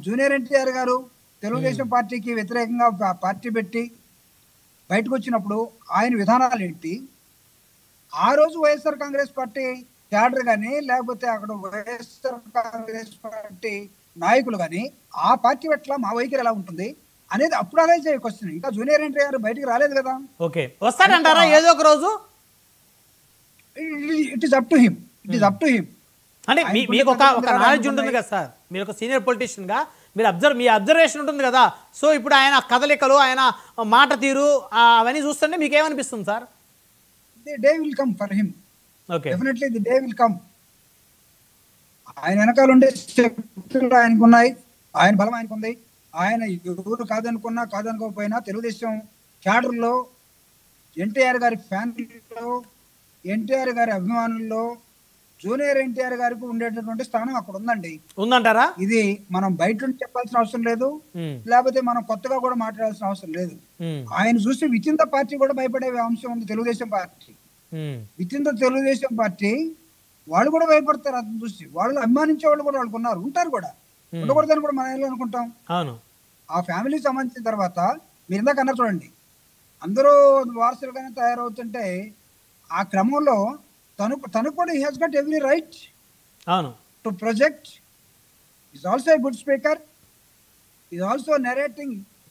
Junior NTR గారు తెలుగుదేశం పార్టీకి వ్యతిరేకంగా పార్టీ పెట్టి బయటకు వచ్చినప్పుడు ఆయన విధానాలు ఏంటి, ఆ రోజు వైఎస్ఆర్ కాంగ్రెస్ పార్టీ క్యాడర్ కానీ లేకపోతే అక్కడ వైఎస్ఆర్ కాంగ్రెస్ పార్టీ నాయకులు కానీ ఆ పార్టీ పట్ల మా వైఖరి ఎలా ఉంటుంది అనేది అప్పుడు అనలైజ్ అయ్యే క్వశ్చన్. ఇంకా జూనియర్ ఎన్టీఆర్ బయటికి రాలేదు కదా. ఓకే, వస్తాడంటారా ఏదో ఒక రోజు? It is up to him, it is up to him. అంటే మీకు ఒక నాలెడ్జ్ ఉంటుంది కదా సార్, మీరు ఒక సీనియర్ పొలిటీషియన్ గా మీరు మీ అబ్జర్వేషన్ ఉంటుంది కదా. సో ఇప్పుడు ఆయన కదలికలు, ఆయన మాట తీరు అవన్నీ చూస్తుంటే మీకు ఏమనిపిస్తుంది sir? The day will come for him. Okay, definitely the day will come. ఆయన వెనకాల ఉండే శక్తులు ఆయనకు ఉన్నాయి, ఆయన బలం ఆయనకు ఉంది. ఆయన ఎవరు కాదనుకోకపోయినా తెలుగుదేశం క్యాడర్లో ఎన్టీఆర్ గారి ఫ్యాన్లో, ఎన్టీఆర్ గారి అభిమానుల్లో జూనియర్ ఎన్టీఆర్ గారికి ఉండేటటువంటి స్థానం అక్కడ ఉందంటారా? ఇది మనం బయట నుండి చెప్పాల్సిన అవసరం లేదు, లేకపోతే మనం కొత్తగా కూడా మాట్లాడాల్సిన అవసరం లేదు. ఆయన చూసి విత్ ఇన్ ద పార్టీ కూడా భయపడే అంశం ఉంది. Telugu Desam party with in the Telugu Desam party వాళ్ళు కూడా భయపడతారు. అతను చూసి వాళ్ళు అభిమానించే వాళ్ళు కూడా వాళ్ళకు ఉంటారు కూడా, ఉండకూడదని కూడా మనం అనుకుంటాం. ఆ ఫ్యామిలీకి సంబంధించిన తర్వాత మీరు ఇందాక అన్నారు చూడండి, అందరూ వారసులుగానే తయారవుతుంటే ఆ క్రమంలో తను కూడా he has gut every right to project. Is also a good speaker, is also narrating